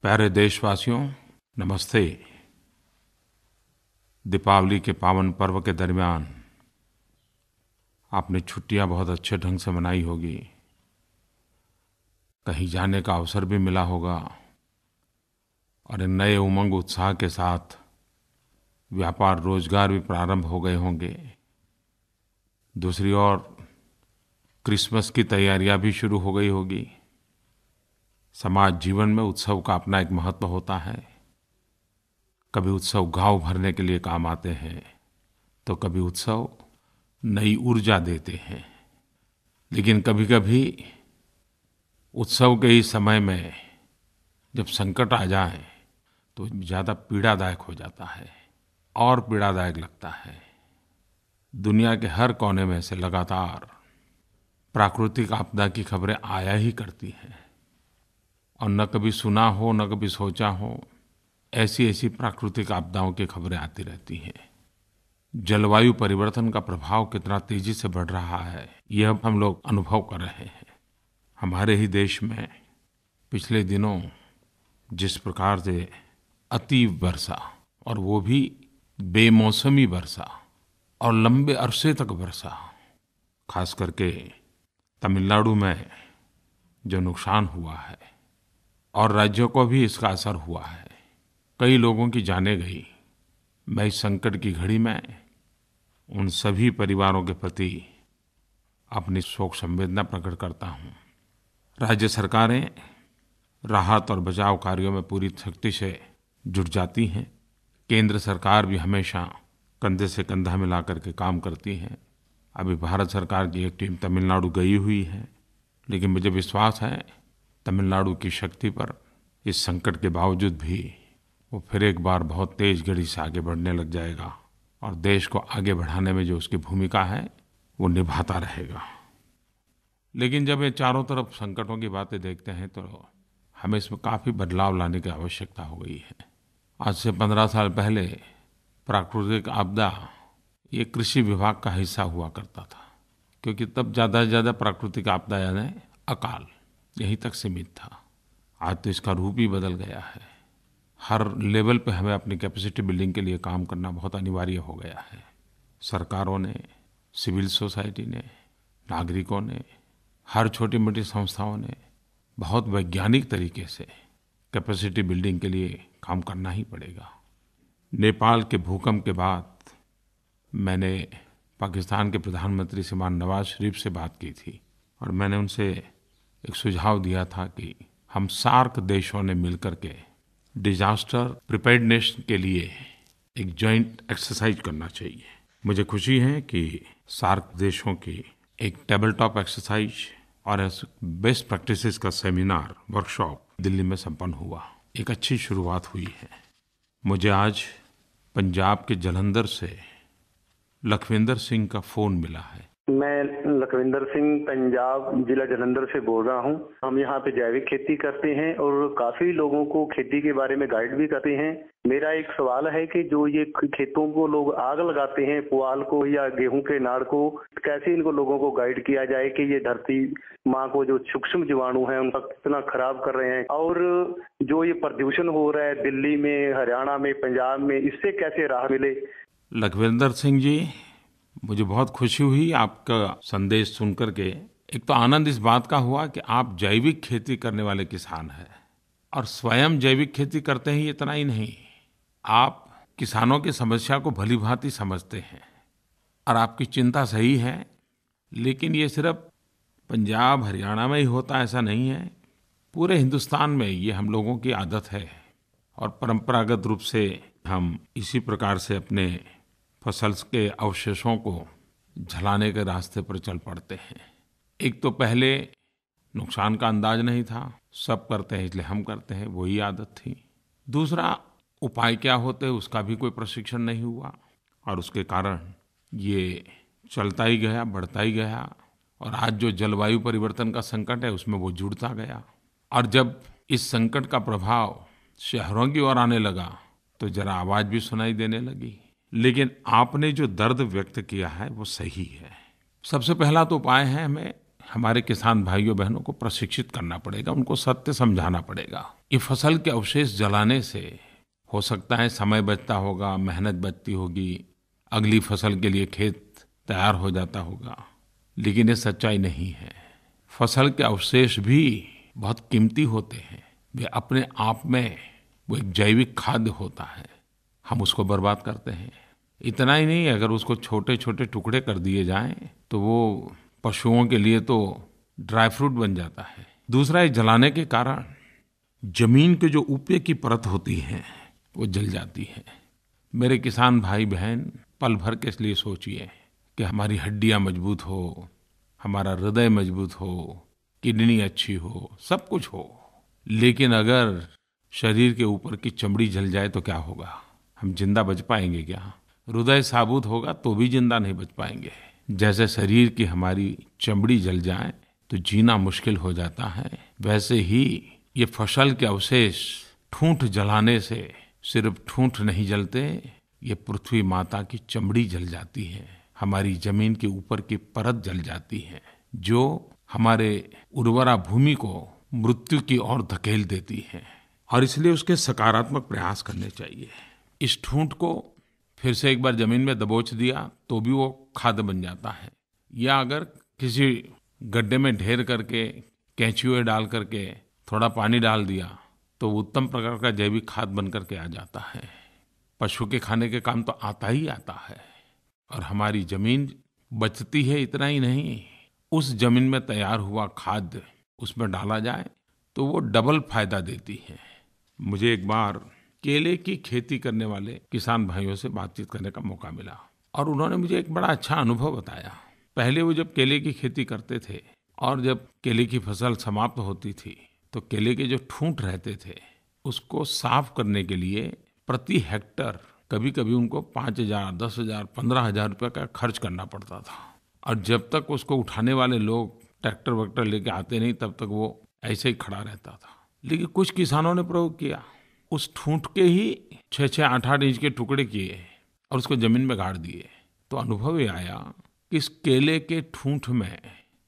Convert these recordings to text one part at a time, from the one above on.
प्यारे देशवासियों, नमस्ते। दीपावली के पावन पर्व के दरमियान आपने छुट्टियां बहुत अच्छे ढंग से मनाई होगी। कहीं जाने का अवसर भी मिला होगा और एक नए उमंग उत्साह के साथ व्यापार रोजगार भी प्रारंभ हो गए होंगे। दूसरी ओर क्रिसमस की तैयारियां भी शुरू हो गई होगी। समाज जीवन में उत्सव का अपना एक महत्व होता है। कभी उत्सव घाव भरने के लिए काम आते हैं तो कभी उत्सव नई ऊर्जा देते हैं। लेकिन कभी-कभी उत्सव के इस समय में जब संकट आ जाए तो ज़्यादा पीड़ादायक हो जाता है और पीड़ादायक लगता है। दुनिया के हर कोने में से लगातार प्राकृतिक आपदा की खबरें आया ही करती हैं और न कभी सुना हो न कभी सोचा हो, ऐसी प्राकृतिक आपदाओं की खबरें आती रहती हैं। जलवायु परिवर्तन का प्रभाव कितना तेजी से बढ़ रहा है, यह हम लोग अनुभव कर रहे हैं। हमारे ही देश में पिछले दिनों जिस प्रकार से अति वर्षा, और वो भी बेमौसमी वर्षा और लंबे अरसे तक वर्षा, खास करके तमिलनाडु में जो नुकसान हुआ है और राज्यों को भी इसका असर हुआ है, कई लोगों की जानें गई। मैं इस संकट की घड़ी में उन सभी परिवारों के प्रति अपनी शोक संवेदना प्रकट करता हूँ। राज्य सरकारें राहत और बचाव कार्यों में पूरी शक्ति से जुट जाती हैं। केंद्र सरकार भी हमेशा कंधे से कंधा मिला करके काम करती है। अभी भारत सरकार की एक टीम तमिलनाडु गई हुई है, लेकिन मुझे विश्वास है तमिलनाडु की शक्ति पर इस संकट के बावजूद भी वो फिर एक बार बहुत तेज गति से आगे बढ़ने लग जाएगा और देश को आगे बढ़ाने में जो उसकी भूमिका है वो निभाता रहेगा। लेकिन जब ये चारों तरफ संकटों की बातें देखते हैं तो हमें इसमें काफ़ी बदलाव लाने की आवश्यकता हो गई है। आज से 15 साल पहले प्राकृतिक आपदा ये कृषि विभाग का हिस्सा हुआ करता था, क्योंकि तब ज़्यादा से ज़्यादा प्राकृतिक आपदा यानी अकाल यहीं तक सीमित था। आज तो इसका रूप ही बदल गया है। हर लेवल पे हमें अपनी कैपेसिटी बिल्डिंग के लिए काम करना बहुत अनिवार्य हो गया है। सरकारों ने, सिविल सोसाइटी ने, नागरिकों ने, हर छोटी मोटी संस्थाओं ने बहुत वैज्ञानिक तरीके से कैपेसिटी बिल्डिंग के लिए काम करना ही पड़ेगा। नेपाल के भूकंप के बाद मैंने पाकिस्तान के प्रधानमंत्री श्रीमान नवाज शरीफ से बात की थी और मैंने उनसे एक सुझाव दिया था कि हम सार्क देशों ने मिलकर के डिजास्टर प्रिपेयर्डनेस के लिए एक जॉइंट एक्सरसाइज करना चाहिए। मुझे खुशी है कि सार्क देशों की एक टेबल टॉप एक्सरसाइज और बेस्ट प्रैक्टिसेस का सेमिनार वर्कशॉप दिल्ली में संपन्न हुआ। एक अच्छी शुरुआत हुई है। मुझे आज पंजाब के जालंधर से लखविंदर सिंह का फ़ोन मिला है। मैं लखविंदर सिंह पंजाब जिला जालंधर से बोल रहा हूं। हम यहाँ पे जैविक खेती करते हैं और काफी लोगों को खेती के बारे में गाइड भी करते हैं। मेरा एक सवाल है कि जो ये खेतों को लोग आग लगाते हैं, पुआल को या गेहूं के नाड़ को, कैसे इनको लोगों को गाइड किया जाए कि ये धरती माँ को जो सूक्ष्म जीवाणु हैं उनका कितना खराब कर रहे हैं, और जो ये प्रदूषण हो रहा है दिल्ली में, हरियाणा में, पंजाब में, इससे कैसे राहत मिले। लखविंदर सिंह जी, मुझे बहुत खुशी हुई आपका संदेश सुन करके। एक तो आनंद इस बात का हुआ कि आप जैविक खेती करने वाले किसान हैं और स्वयं जैविक खेती करते हैं। इतना ही नहीं, आप किसानों की समस्या को भली भांति समझते हैं और आपकी चिंता सही है। लेकिन ये सिर्फ पंजाब हरियाणा में ही होता ऐसा नहीं है, पूरे हिंदुस्तान में ये हम लोगों की आदत है और परंपरागत रूप से हम इसी प्रकार से अपने फसल के अवशेषों को जलाने के रास्ते पर चल पड़ते हैं। एक तो पहले नुकसान का अंदाज नहीं था, सब करते हैं इसलिए हम करते हैं, वही आदत थी। दूसरा, उपाय क्या होते हैं उसका भी कोई प्रशिक्षण नहीं हुआ और उसके कारण ये चलता ही गया, बढ़ता ही गया और आज जो जलवायु परिवर्तन का संकट है उसमें वो जुड़ता गया। और जब इस संकट का प्रभाव शहरों की ओर आने लगा तो जरा आवाज़ भी सुनाई देने लगी। लेकिन आपने जो दर्द व्यक्त किया है वो सही है। सबसे पहला तो उपाय है हमें हमारे किसान भाइयों बहनों को प्रशिक्षित करना पड़ेगा, उनको सत्य समझाना पड़ेगा। ये फसल के अवशेष जलाने से हो सकता है समय बचता होगा, मेहनत बचती होगी, अगली फसल के लिए खेत तैयार हो जाता होगा, लेकिन ये सच्चाई नहीं है। फसल के अवशेष भी बहुत कीमती होते हैं। वे अपने आप में वो एक जैविक खाद्य होता है, हम उसको बर्बाद करते हैं। इतना ही नहीं, अगर उसको छोटे छोटे टुकड़े कर दिए जाएं तो वो पशुओं के लिए तो ड्राई फ्रूट बन जाता है। दूसरा, ये जलाने के कारण जमीन के जो ऊपर की परत होती है वो जल जाती है। मेरे किसान भाई बहन, पल भर के लिए सोचिए कि हमारी हड्डियां मजबूत हो, हमारा हृदय मजबूत हो, किडनी अच्छी हो, सब कुछ हो, लेकिन अगर शरीर के ऊपर की चमड़ी जल जाए तो क्या होगा? हम जिंदा बच पाएंगे क्या? हृदय साबुत होगा तो भी जिंदा नहीं बच पाएंगे। जैसे शरीर की हमारी चमड़ी जल जाए तो जीना मुश्किल हो जाता है, वैसे ही ये फसल के अवशेष ठूंठ जलाने से सिर्फ ठूंठ नहीं जलते, ये पृथ्वी माता की चमड़ी जल जाती है, हमारी जमीन के ऊपर की परत जल जाती है, जो हमारे उर्वरा भूमि को मृत्यु की ओर धकेल देती है। और इसलिए उसके सकारात्मक प्रयास करने चाहिए। इस ठूंठ को फिर से एक बार जमीन में दबोच दिया तो भी वो खाद बन जाता है, या अगर किसी गड्ढे में ढेर करके केंचुए डाल करके थोड़ा पानी डाल दिया तो उत्तम प्रकार का जैविक खाद बन करके आ जाता है। पशु के खाने के काम तो आता ही आता है। और हमारी जमीन बचती है, इतना ही नहीं, उस जमीन में तैयार हुआ खाद उसमें डाला जाए तो वो डबल फायदा देती है। मुझे एक बार केले की खेती करने वाले किसान भाइयों से बातचीत करने का मौका मिला और उन्होंने मुझे एक बड़ा अच्छा अनुभव बताया। पहले वो जब केले की खेती करते थे और जब केले की फसल समाप्त होती थी तो केले के जो ठूंठ रहते थे उसको साफ करने के लिए प्रति हेक्टर कभी कभी उनको 5,000, 10,000, 15,000 रुपये का खर्च करना पड़ता था। और जब तक उसको उठाने वाले लोग ट्रैक्टर वैक्टर लेके आते नहीं तब तक वो ऐसे ही खड़ा रहता था। लेकिन कुछ किसानों ने प्रयोग किया, उस ठूंठ के ही 6-6, 8-8 इंच के टुकड़े किए और उसको जमीन में गाड़ दिए। तो अनुभव ये आया कि इस केले के ठूंठ में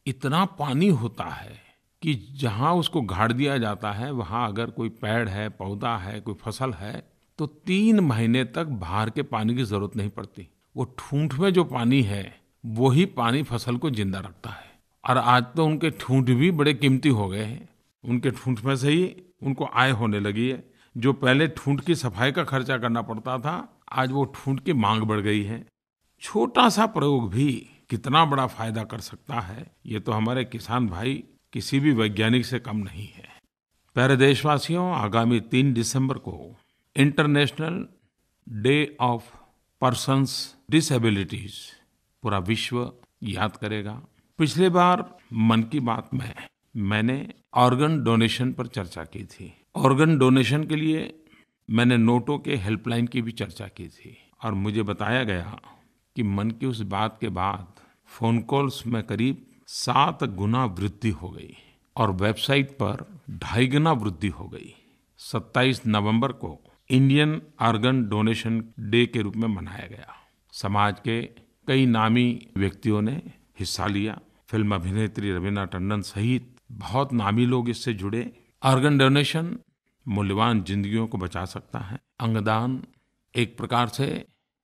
इतना पानी होता है कि जहाँ उसको गाड़ दिया जाता है वहाँ अगर कोई पेड़ है, पौधा है, कोई फसल है तो 3 महीने तक बाहर के पानी की जरूरत नहीं पड़ती। वो ठूंठ में जो पानी है वही पानी फसल को जिंदा रखता है। और आज तो उनके ठूंठ भी बड़े कीमती हो गए हैं। उनके ठूंठ में से ही उनको आय होने लगी है। जो पहले ठूंठ की सफाई का खर्चा करना पड़ता था, आज वो ठूंठ की मांग बढ़ गई है। छोटा सा प्रयोग भी कितना बड़ा फायदा कर सकता है, ये तो हमारे किसान भाई किसी भी वैज्ञानिक से कम नहीं है। प्यारे देशवासियों, आगामी 3 दिसंबर को international day of persons disabilities पूरा विश्व याद करेगा। पिछले बार मन की बात में मैंने ऑर्गन डोनेशन पर चर्चा की थी। ऑर्गन डोनेशन के लिए मैंने नोटो के हेल्पलाइन की भी चर्चा की थी और मुझे बताया गया कि मन की उस बात के बाद फोन कॉल्स में करीब 7 गुना वृद्धि हो गई और वेबसाइट पर 2.5 गुना वृद्धि हो गई। 27 नवंबर को इंडियन ऑर्गन डोनेशन डे के रूप में मनाया गया। समाज के कई नामी व्यक्तियों ने हिस्सा लिया। फिल्म अभिनेत्री रवीना टंडन सहित बहुत नामी लोग इससे जुड़े। ऑर्गन डोनेशन मूल्यवान जिंदगियों को बचा सकता है। अंगदान एक प्रकार से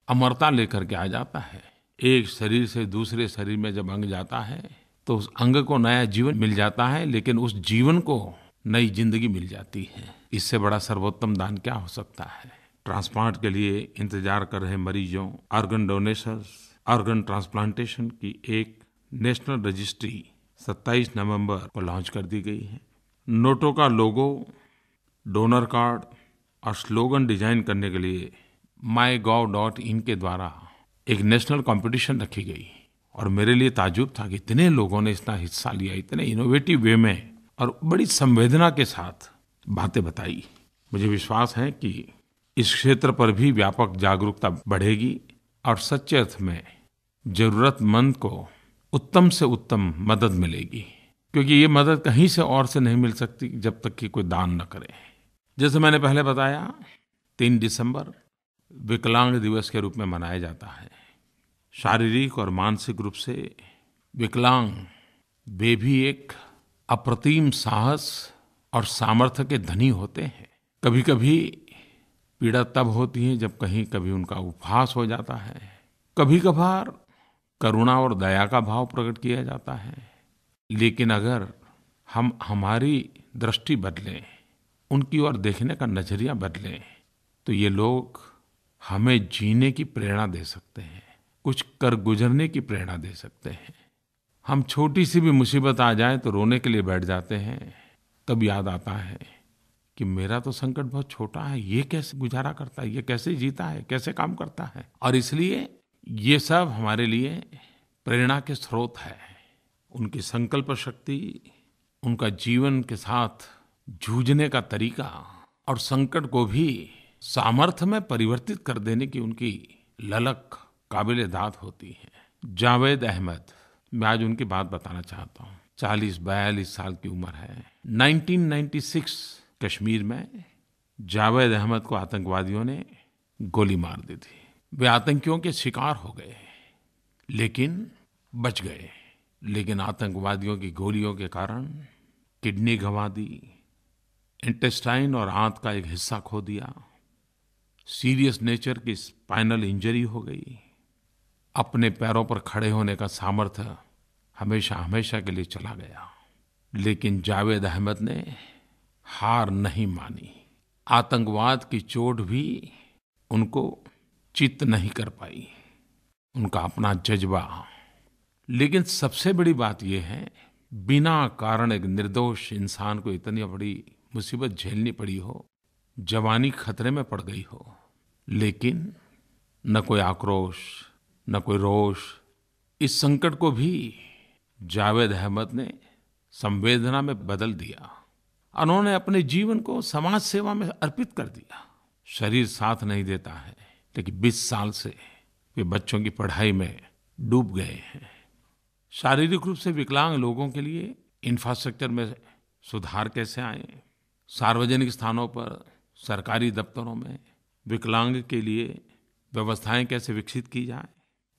अमरता लेकर के आ जाता है। एक शरीर से दूसरे शरीर में जब अंग जाता है तो उस अंग को नया जीवन मिल जाता है, लेकिन उस जीवन को नई जिंदगी मिल जाती है। इससे बड़ा सर्वोत्तम दान क्या हो सकता है। ट्रांसप्लांट के लिए इंतजार कर रहे मरीजों, ऑर्गन डोनेशंस, ऑर्गन ट्रांसप्लांटेशन की एक नेशनल रजिस्ट्री 27 नवंबर को लॉन्च कर दी गई है। नोटो का लोगो, डोनर कार्ड और स्लोगन डिजाइन करने के लिए mygov.in के द्वारा एक नेशनल कंपटीशन रखी गई और मेरे लिए ताज्जुब था कि इतने लोगों ने इसका हिस्सा लिया, इतने इनोवेटिव वे में और बड़ी संवेदना के साथ बातें बताई। मुझे विश्वास है कि इस क्षेत्र पर भी व्यापक जागरूकता बढ़ेगी और सच्चे अर्थ में जरूरतमंद को उत्तम से उत्तम मदद मिलेगी, क्योंकि ये मदद कहीं से और से नहीं मिल सकती जब तक कि कोई दान न करे। जैसे मैंने पहले बताया, 3 दिसंबर विकलांग दिवस के रूप में मनाया जाता है। शारीरिक और मानसिक रूप से विकलांग वे भी एक अप्रतिम साहस और सामर्थ्य के धनी होते हैं। कभीकभी पीड़ा तब होती है जब कहीं कभी उनका उपहास हो जाता है, कभीकभार करुणा और दया का भाव प्रकट किया जाता है। लेकिन अगर हम हमारी दृष्टि बदलें, उनकी ओर देखने का नज़रिया बदलें, तो ये लोग हमें जीने की प्रेरणा दे सकते हैं, कुछ कर गुजरने की प्रेरणा दे सकते हैं। हम छोटी सी भी मुसीबत आ जाए तो रोने के लिए बैठ जाते हैं, तब याद आता है कि मेरा तो संकट बहुत छोटा है, ये कैसे गुजारा करता है, ये कैसे जीता है, कैसे काम करता है। और इसलिए ये सब हमारे लिए प्रेरणा के स्रोत है। उनकी संकल्प शक्ति, उनका जीवन के साथ जूझने का तरीका और संकट को भी सामर्थ्य में परिवर्तित कर देने की उनकी ललक काबिल-ए-दाद होती है। जावेद अहमद, मैं आज उनकी बात बताना चाहता हूँ। 40-42 साल की उम्र है। 1996 कश्मीर में जावेद अहमद को आतंकवादियों ने गोली मार दी थी। वे आतंकियों के शिकार हो गए, लेकिन बच गए। लेकिन आतंकवादियों की गोलियों के कारण किडनी गंवा दी, इंटेस्टाइन और आंत का एक हिस्सा खो दिया, सीरियस नेचर की स्पाइनल इंजरी हो गई। अपने पैरों पर खड़े होने का सामर्थ्य हमेशा हमेशा के लिए चला गया। लेकिन जावेद अहमद ने हार नहीं मानी। आतंकवाद की चोट भी उनको चित्त नहीं कर पाई, उनका अपना जज्बा। लेकिन सबसे बड़ी बात यह है, बिना कारण एक निर्दोष इंसान को इतनी बड़ी मुसीबत झेलनी पड़ी हो, जवानी खतरे में पड़ गई हो, लेकिन न कोई आक्रोश, न कोई रोष। इस संकट को भी जावेद अहमद ने संवेदना में बदल दिया। उन्होंने अपने जीवन को समाज सेवा में अर्पित कर दिया। शरीर साथ नहीं देता है, लेकिन 20 साल से वे बच्चों की पढ़ाई में डूब गए हैं। शारीरिक रूप से विकलांग लोगों के लिए इंफ्रास्ट्रक्चर में सुधार कैसे आए, सार्वजनिक स्थानों पर, सरकारी दफ्तरों में विकलांग के लिए व्यवस्थाएं कैसे विकसित की जाए,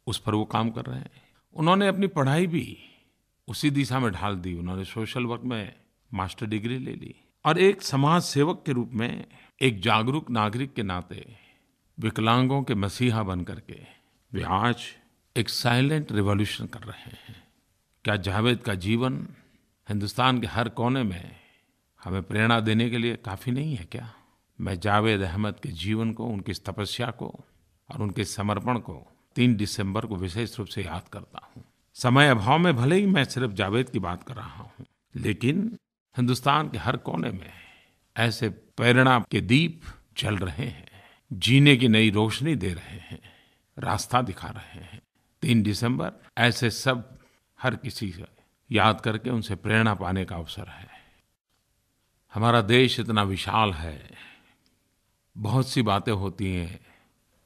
उस पर वो काम कर रहे हैं। उन्होंने अपनी पढ़ाई भी उसी दिशा में ढाल दी। उन्होंने सोशल वर्क में मास्टर डिग्री ले ली और एक समाज सेवक के रूप में, एक जागरूक नागरिक के नाते विकलांगों के मसीहा बन करके वे आज एक साइलेंट रिवॉल्यूशन कर रहे हैं। क्या जावेद का जीवन हिंदुस्तान के हर कोने में हमें प्रेरणा देने के लिए काफ़ी नहीं है क्या? मैं जावेद अहमद के जीवन को, उनकी इस तपस्या को और उनके समर्पण को 3 दिसंबर को विशेष रूप से याद करता हूँ। समय अभाव में भले ही मैं सिर्फ जावेद की बात कर रहा हूँ, लेकिन हिंदुस्तान के हर कोने में ऐसे प्रेरणा के दीप जल रहे हैं, जीने की नई रोशनी दे रहे हैं, रास्ता दिखा रहे हैं। 3 दिसंबर ऐसे सब हर किसी से याद करके उनसे प्रेरणा पाने का अवसर है। हमारा देश इतना विशाल है, बहुत सी बातें होती हैं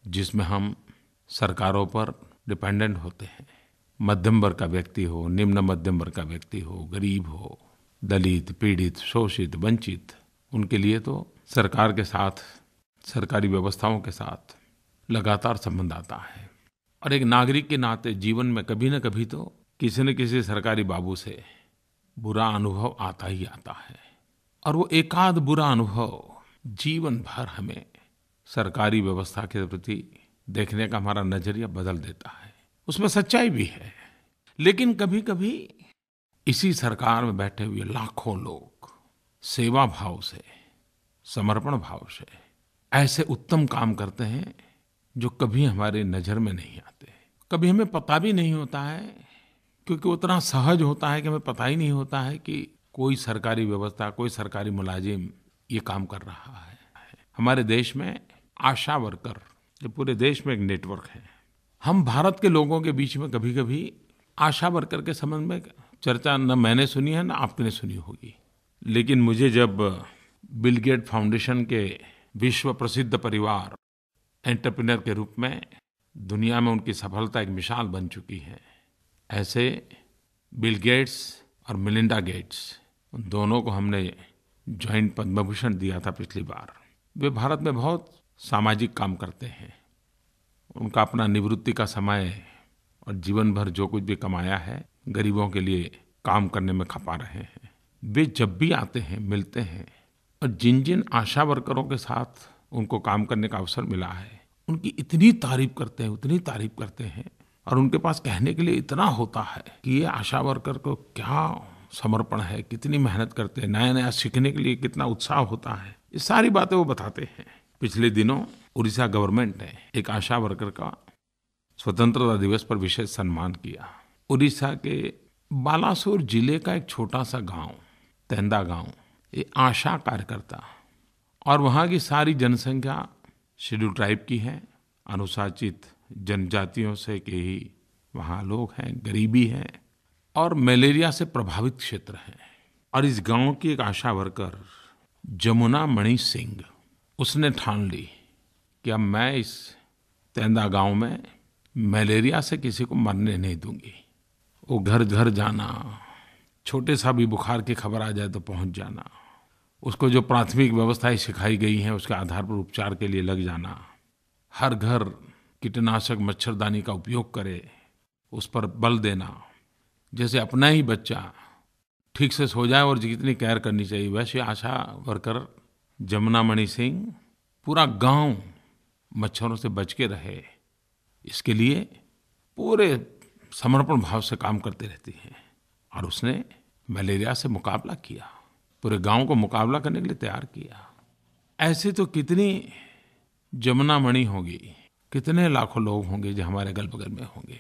जिसमें हम सरकारों पर डिपेंडेंट होते हैं। मध्यम वर्ग का व्यक्ति हो, निम्न मध्यम वर्ग का व्यक्ति हो, गरीब हो, दलित, पीड़ित, शोषित, वंचित, उनके लिए तो सरकार के साथ, सरकारी व्यवस्थाओं के साथ लगातार संबंध आता है। और एक नागरिक के नाते जीवन में कभी न कभी तो किसी न किसी सरकारी बाबू से बुरा अनुभव आता ही आता है। और वो एकाध बुरा अनुभव जीवन भर हमें सरकारी व्यवस्था के प्रति देखने का हमारा नजरिया बदल देता है। उसमें सच्चाई भी है, लेकिन कभी-कभी इसी सरकार में बैठे हुए लाखों लोग सेवा भाव से, समर्पण भाव से ऐसे उत्तम काम करते हैं जो कभी हमारे नज़र में नहीं आते। कभी हमें पता भी नहीं होता है, क्योंकि उतना सहज होता है कि हमें पता ही नहीं होता है कि कोई सरकारी व्यवस्था, कोई सरकारी मुलाजिम ये काम कर रहा है। हमारे देश में आशा वर्कर, जो पूरे देश में एक नेटवर्क है। हम भारत के लोगों के बीच में कभी-कभी आशा वर्कर के संबंध में चर्चा न मैंने सुनी है, न आपने सुनी होगी। लेकिन मुझे जब बिल गेट फाउंडेशन के विश्व प्रसिद्ध परिवार एंटरप्रेन्योर के रूप में दुनिया में उनकी सफलता एक मिसाल बन चुकी है, ऐसे बिल गेट्स और मिलिंडा गेट्स, उन दोनों को हमने जॉइंट पद्म भूषण दिया था पिछली बार। वे भारत में बहुत सामाजिक काम करते हैं। उनका अपना निवृत्ति का समय और जीवन भर जो कुछ भी कमाया है, गरीबों के लिए काम करने में खपा रहे हैं। वे जब भी आते हैं, मिलते हैं, और जिन जिन आशा वर्करों के साथ उनको काम करने का अवसर मिला है, उनकी इतनी तारीफ करते हैं, उतनी तारीफ करते हैं, और उनके पास कहने के लिए इतना होता है कि ये आशा वर्कर को क्या समर्पण है, कितनी मेहनत करते हैं, नया नया सीखने के लिए कितना उत्साह होता है, ये सारी बातें वो बताते हैं। पिछले दिनों उड़ीसा गवर्नमेंट ने एक आशा वर्कर का स्वतंत्रता दिवस पर विशेष सम्मान किया। उड़ीसा के बालासोर जिले का एक छोटा सा गांव, तेंदा गांव, ये आशा कार्यकर्ता, और वहाँ की सारी जनसंख्या शेड्यूल ट्राइब की है, अनुसूचित जनजातियों से के ही वहाँ लोग हैं, गरीबी है, और मलेरिया से प्रभावित क्षेत्र है। और इस गांव की एक आशा वर्कर जमुना मणि सिंह, उसने ठान ली कि अब मैं इस तेंदा गांव में मलेरिया से किसी को मरने नहीं दूंगी। वो घर घर जाना, छोटे सा भी बुखार की खबर आ जाए तो पहुंच जाना, उसको जो प्राथमिक व्यवस्थाएं सिखाई गई हैं उसके आधार पर उपचार के लिए लग जाना, हर घर कीटनाशक मच्छरदानी का उपयोग करे, उस पर बल देना, जैसे अपना ही बच्चा ठीक से सो जाए और जितनी केयर करनी चाहिए, वैसे आशा वर्कर जमुना मणि सिंह पूरा गांव मच्छरों से बच के रहे, इसके लिए पूरे समर्पण भाव से काम करती रहती हैं। और उसने मलेरिया से मुकाबला किया, पूरे गांव को मुकाबला करने के लिए तैयार किया। ऐसे तो कितनी जमुना मणि होगी, कितने लाखों लोग होंगे जो हमारे अगल बगल में होंगे।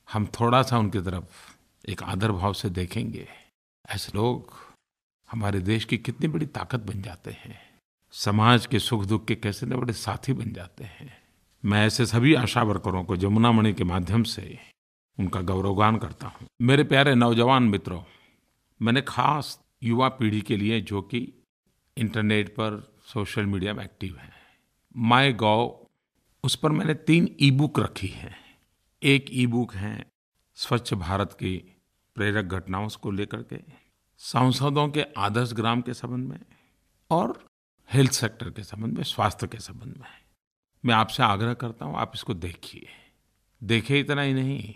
हम थोड़ा सा उनकी तरफ एक आदर भाव से देखेंगे, ऐसे लोग हमारे देश की कितनी बड़ी ताकत बन जाते हैं, समाज के सुख दुख के कैसे न बड़े साथी बन जाते हैं। मैं ऐसे सभी आशा वर्करों को जमुना मणि के माध्यम से उनका गौरवगान करता हूँ। मेरे प्यारे नौजवान मित्रों, मैंने खास युवा पीढ़ी के लिए जो कि इंटरनेट पर सोशल मीडिया में एक्टिव है, माईगोव, उस पर मैंने 3 ई बुक रखी हैं। एक ई बुक है स्वच्छ भारत की प्रेरक घटनाओं को लेकर के, सांसदों के आदर्श ग्राम के संबंध में, और हेल्थ सेक्टर के संबंध में, स्वास्थ्य के संबंध में। मैं आपसे आग्रह करता हूँ, आप इसको देखिए, देखिए इतना ही नहीं,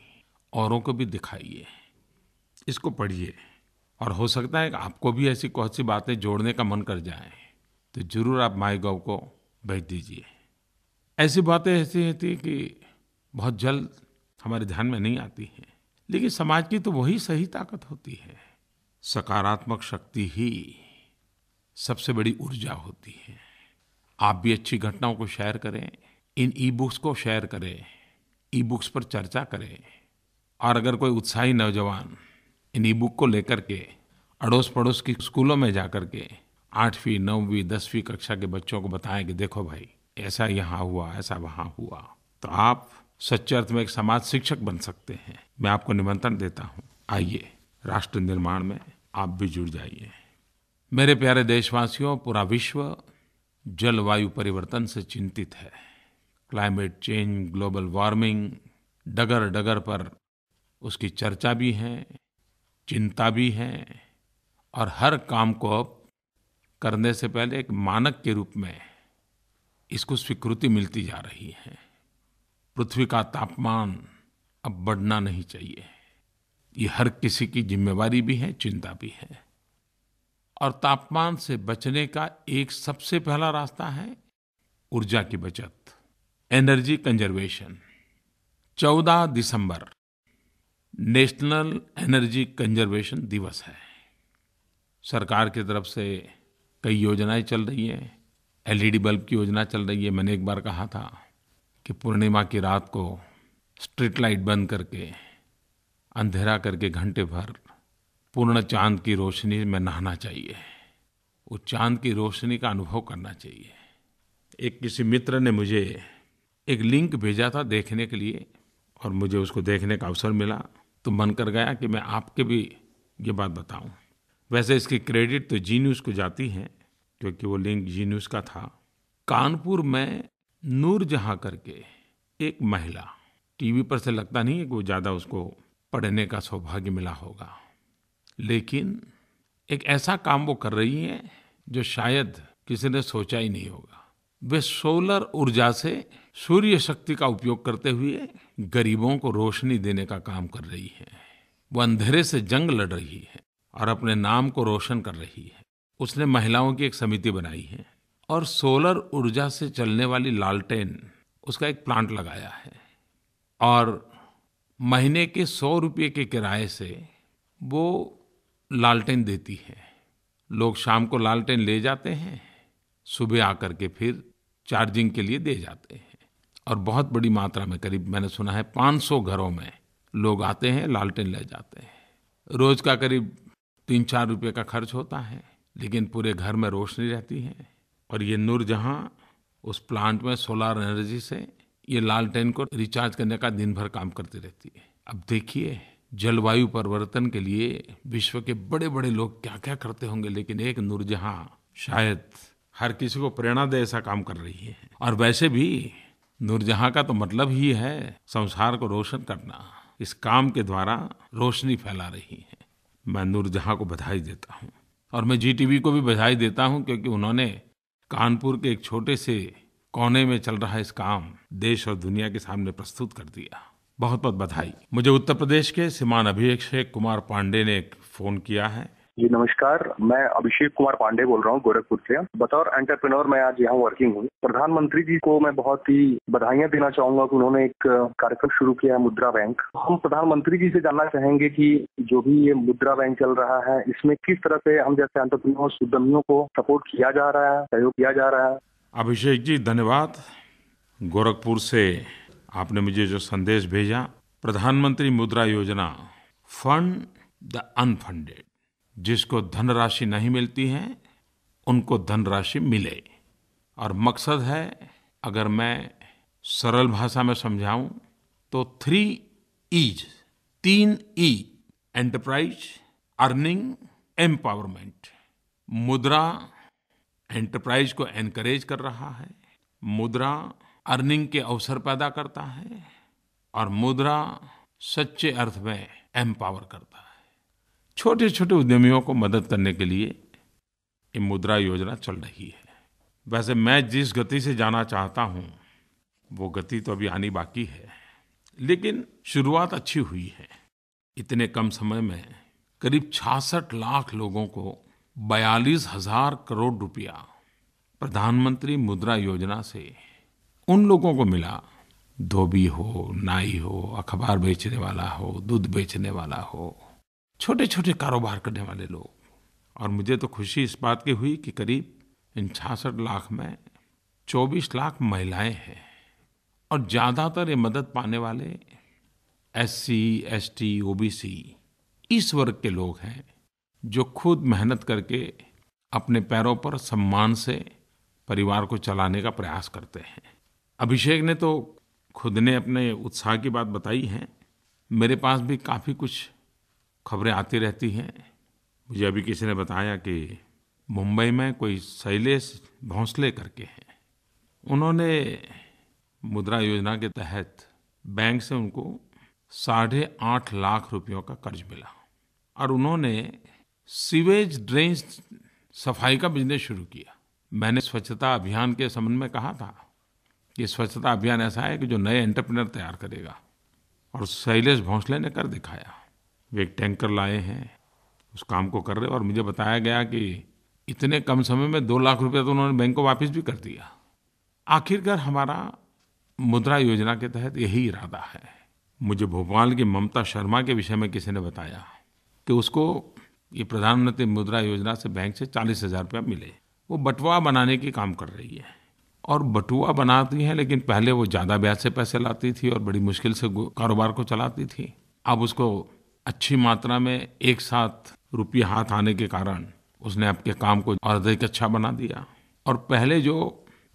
औरों को भी दिखाइए, इसको पढ़िए, और हो सकता है कि आपको भी ऐसी बहुत सी बातें जोड़ने का मन कर जाए तो ज़रूर आप माईगोव को भेज दीजिए। ऐसी बातें ऐसी होती हैं कि बहुत जल्द हमारे ध्यान में नहीं आती हैं, लेकिन समाज की तो वही सही ताकत होती है। सकारात्मक शक्ति ही सबसे बड़ी ऊर्जा होती है। आप भी अच्छी घटनाओं को शेयर करें, इन ई बुक्स को शेयर करें, ई बुक्स पर चर्चा करें, और अगर कोई उत्साही नौजवान इन ई बुक को लेकर के अड़ोस पड़ोस की स्कूलों में जाकर के 8वीं 9वीं 10वीं कक्षा के बच्चों को बताएं कि देखो भाई, ऐसा यहाँ हुआ, ऐसा वहाँ हुआ, तो आप सच्चे अर्थ में एक समाज शिक्षक बन सकते हैं। मैं आपको निमंत्रण देता हूँ, आइए राष्ट्र निर्माण में आप भी जुड़ जाइए। मेरे प्यारे देशवासियों, पूरा विश्व जलवायु परिवर्तन से चिंतित है। क्लाइमेट चेंज, ग्लोबल वार्मिंग, डगर डगर पर उसकी चर्चा भी है, चिंता भी है, और हर काम को अब करने से पहले एक मानक के रूप में इसको स्वीकृति मिलती जा रही है। पृथ्वी का तापमान अब बढ़ना नहीं चाहिए, ये हर किसी की जिम्मेवारी भी है, चिंता भी है। और तापमान से बचने का एक सबसे पहला रास्ता है ऊर्जा की बचत, एनर्जी कंजर्वेशन। 14 दिसंबर नेशनल एनर्जी कंजर्वेशन दिवस है। सरकार की तरफ से कई योजनाएं चल रही हैं। एलईडी बल्ब की योजना चल रही है। मैंने एक बार कहा था कि पूर्णिमा की रात को स्ट्रीट लाइट बंद करके, अंधेरा करके घंटे भर पूर्ण चाँद की रोशनी में नहाना चाहिए, उस चाँद की रोशनी का अनुभव करना चाहिए। एक किसी मित्र ने मुझे एक लिंक भेजा था देखने के लिए, और मुझे उसको देखने का अवसर मिला तो मन कर गया कि मैं आपके भी ये बात बताऊं। वैसे इसकी क्रेडिट तो जी न्यूज़ को जाती है, क्योंकि वो लिंक जी न्यूज़ का था। कानपुर में नूरजहां करके एक महिला, टीवी पर से लगता नहीं है कि वो ज़्यादा उसको पढ़ने का सौभाग्य मिला होगा, लेकिन एक ऐसा काम वो कर रही है जो शायद किसी ने सोचा ही नहीं होगा। वे सोलर ऊर्जा से सूर्य शक्ति का उपयोग करते हुए गरीबों को रोशनी देने का काम कर रही है। वो अंधेरे से जंग लड़ रही है और अपने नाम को रोशन कर रही है। उसने महिलाओं की एक समिति बनाई है और सोलर ऊर्जा से चलने वाली लालटेन, उसका एक प्लांट लगाया है और महीने के 100 रुपये के किराए से वो लालटेन देती है। लोग शाम को लालटेन ले जाते हैं, सुबह आकर के फिर चार्जिंग के लिए दे जाते हैं और बहुत बड़ी मात्रा में, करीब मैंने सुना है 500 घरों में लोग आते हैं, लालटेन ले जाते हैं। रोज का करीब 3-4 रुपये का खर्च होता है, लेकिन पूरे घर में रोशनी रहती है। और ये नूरजहां उस प्लांट में सोलर एनर्जी से ये लालटेन को रिचार्ज करने का दिन भर काम करती रहती है। अब देखिए, जलवायु परिवर्तन के लिए विश्व के बड़े-बड़े लोग क्या-क्या करते होंगे, लेकिन एक नूरजहां शायद हर किसी को प्रेरणा दे ऐसा काम कर रही है। और वैसे भी नूरजहां का तो मतलब ही है संसार को रोशन करना। इस काम के द्वारा रोशनी फैला रही है। मैं नूरजहां को बधाई देता हूँ और मैं जीटीवी को भी बधाई देता हूँ, क्योंकि उन्होंने कानपुर के एक छोटे से कोने में चल रहा इस काम देश और दुनिया के सामने प्रस्तुत कर दिया। बहुत बहुत बधाई। मुझे उत्तर प्रदेश के श्रीमान अभिषेक कुमार पांडे ने फ़ोन किया है। जी नमस्कार, मैं अभिषेक कुमार पांडे बोल रहा हूँ गोरखपुर से। बतौर एंटरप्रेन्योर मैं आज यहाँ वर्किंग हूँ। प्रधानमंत्री जी को मैं बहुत ही बधाइयाँ देना चाहूंगा कि उन्होंने एक कार्यक्रम शुरू किया है, मुद्रा बैंक। हम प्रधानमंत्री जी से जानना चाहेंगे कि जो भी ये मुद्रा बैंक चल रहा है, इसमें किस तरह से हम जैसे एंटरप्रेन्योर्स, उद्यमियों को सपोर्ट किया जा रहा है, सहयोग किया जा रहा है। अभिषेक जी धन्यवाद। गोरखपुर से आपने मुझे जो संदेश भेजा, प्रधानमंत्री मुद्रा योजना, फंड द अनफंडेड, जिसको धनराशि नहीं मिलती है उनको धनराशि मिले। और मकसद है, अगर मैं सरल भाषा में समझाऊं तो 3 E's, 3 E, enterprise, earning, empowerment. मुद्रा एंटरप्राइज को एनकरेज कर रहा है, मुद्रा अर्निंग के अवसर पैदा करता है और मुद्रा सच्चे अर्थ में एम्पावर करता है। छोटे छोटे उद्यमियों को मदद करने के लिए ये मुद्रा योजना चल रही है। वैसे मैं जिस गति से जाना चाहता हूँ वो गति तो अभी आनी बाकी है, लेकिन शुरुआत अच्छी हुई है। इतने कम समय में करीब 66 लाख लोगों को 42,000 करोड़ रुपया प्रधानमंत्री मुद्रा योजना से उन लोगों को मिला, धोबी हो, नाई हो, अखबार बेचने वाला हो, दूध बेचने वाला हो, छोटे छोटे कारोबार करने वाले लोग। और मुझे तो खुशी इस बात की हुई कि करीब इन 66 लाख में 24 लाख महिलाएं हैं और ज़्यादातर ये मदद पाने वाले SC, ST, OBC इस वर्ग के लोग हैं जो खुद मेहनत करके अपने पैरों पर सम्मान से परिवार को चलाने का प्रयास करते हैं। अभिषेक ने तो खुद ने अपने उत्साह की बात बताई है। मेरे पास भी काफ़ी कुछ खबरें आती रहती हैं। मुझे अभी किसी ने बताया कि मुंबई में कोई शैलेश भोंसले करके हैं, उन्होंने मुद्रा योजना के तहत बैंक से उनको 8.5 लाख रुपयों का कर्ज मिला और उन्होंने सीवेज ड्रेन सफाई का बिजनेस शुरू किया। मैंने स्वच्छता अभियान के संबंध में कहा था कि स्वच्छता अभियान ऐसा है कि जो नए एंटरप्रेन्योर तैयार करेगा, और शैलेश भोंसले ने कर दिखाया। वे एक टैंकर लाए हैं, उस काम को कर रहे, और मुझे बताया गया कि इतने कम समय में 2 लाख रुपया तो उन्होंने बैंक को वापस भी कर दिया। आखिरकार हमारा मुद्रा योजना के तहत यही इरादा है। मुझे भोपाल की ममता शर्मा के विषय में किसी ने बताया कि उसको ये प्रधानमंत्री मुद्रा योजना से बैंक से 40,000 रुपया मिले। वो बटुआ बनाने की काम कर रही है और बटुआ बनाती है, लेकिन पहले वो ज़्यादा ब्याज से पैसे लाती थी और बड़ी मुश्किल से कारोबार को चलाती थी। अब उसको अच्छी मात्रा में एक साथ रुपये हाथ आने के कारण उसने आपके काम को और अधिक अच्छा बना दिया। और पहले जो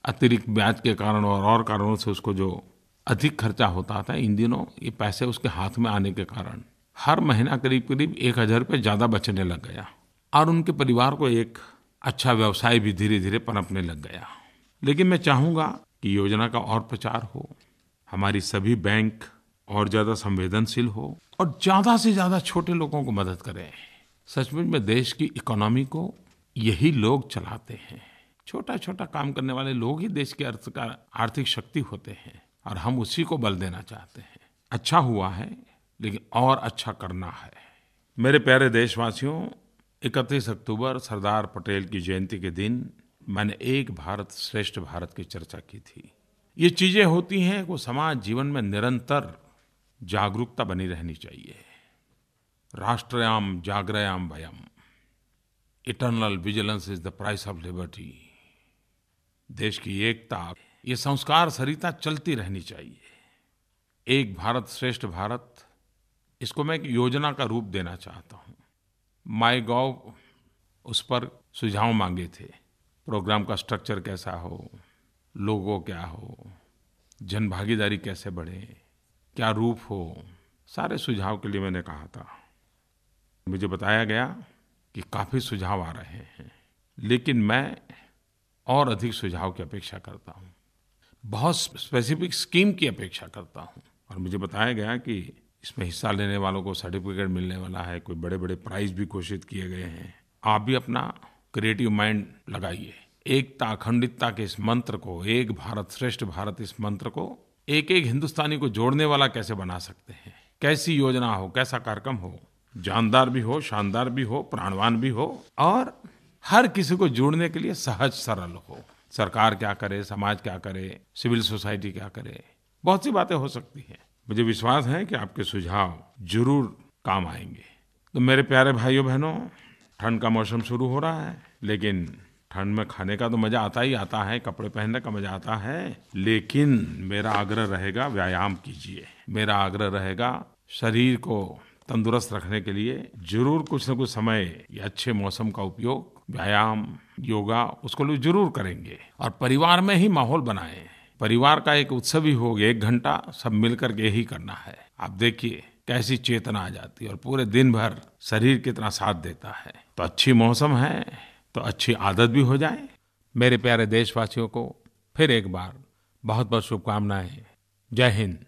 अतिरिक्त ब्याज के कारण और कारणों से उसको जो अधिक खर्चा होता था, इन दिनों ये पैसे उसके हाथ में आने के कारण हर महीना करीब 1,000 रुपये ज़्यादा बचने लग गया और उनके परिवार को एक अच्छा व्यवसाय भी धीरे धीरे पनपने लग गया। लेकिन मैं चाहूँगा कि योजना का और प्रचार हो, हमारी सभी बैंक और ज़्यादा संवेदनशील हो और ज़्यादा से ज़्यादा छोटे लोगों को मदद करें। सचमुच में देश की इकोनॉमी को यही लोग चलाते हैं। छोटा छोटा काम करने वाले लोग ही देश के अर्थ का आर्थिक शक्ति होते हैं और हम उसी को बल देना चाहते हैं। अच्छा हुआ है लेकिन और अच्छा करना है। मेरे प्यारे देशवासियों, 31 अक्टूबर सरदार पटेल की जयंती के दिन मैंने एक भारत श्रेष्ठ भारत की चर्चा की थी। ये चीज़ें होती हैं वो समाज जीवन में निरंतर जागरूकता बनी रहनी चाहिए। राष्ट्रयाम जागरयाम भयम, eternal vigilance is the price of liberty. देश की एकता, ये संस्कार सरिता चलती रहनी चाहिए। एक भारत श्रेष्ठ भारत, इसको मैं एक योजना का रूप देना चाहता हूँ। माइगोव उस पर सुझाव मांगे थे। प्रोग्राम का स्ट्रक्चर कैसा हो, लोगो क्या हो, जनभागीदारी कैसे बढ़े, क्या रूप हो, सारे सुझाव के लिए मैंने कहा था। मुझे बताया गया कि काफ़ी सुझाव आ रहे हैं, लेकिन मैं और अधिक सुझाव की अपेक्षा करता हूँ। बहुत स्पेसिफिक स्कीम की अपेक्षा करता हूँ। और मुझे बताया गया कि इसमें हिस्सा लेने वालों को सर्टिफिकेट मिलने वाला है, कोई बड़े-बड़े प्राइज़ भी घोषित किए गए हैं। आप भी अपना क्रिएटिव माइंड लगाइए। एकता, अखंडितता के इस मंत्र को, एक भारत श्रेष्ठ भारत इस मंत्र को एक-एक हिंदुस्तानी को जोड़ने वाला कैसे बना सकते हैं? कैसी योजना हो, कैसा कार्यक्रम हो, जानदार भी हो, शानदार भी हो, प्राणवान भी हो और हर किसी को जोड़ने के लिए सहज सरल हो। सरकार क्या करे, समाज क्या करे, सिविल सोसाइटी क्या करे, बहुत सी बातें हो सकती हैं। मुझे विश्वास है कि आपके सुझाव जरूर काम आएंगे। तो मेरे प्यारे भाइयों बहनों, ठंड का मौसम शुरू हो रहा है, लेकिन ठंड में खाने का तो मज़ा आता ही आता है, कपड़े पहनने का मज़ा आता है, लेकिन मेरा आग्रह रहेगा व्यायाम कीजिए। मेरा आग्रह रहेगा शरीर को तंदुरुस्त रखने के लिए जरूर कुछ न कुछ समय ये अच्छे मौसम का उपयोग व्यायाम, योगा, उसको लोग जरूर करेंगे। और परिवार में ही माहौल बनाएं। परिवार का एक उत्सव ही हो, 1 घंटा सब मिलकर के ही करना है। आप देखिए कैसी चेतना आ जाती है और पूरे दिन भर शरीर कितना साथ देता है। तो अच्छी मौसम है तो अच्छी आदत भी हो जाए। मेरे प्यारे देशवासियों को फिर एक बार बहुत बहुत शुभकामनाएं। जय हिंद।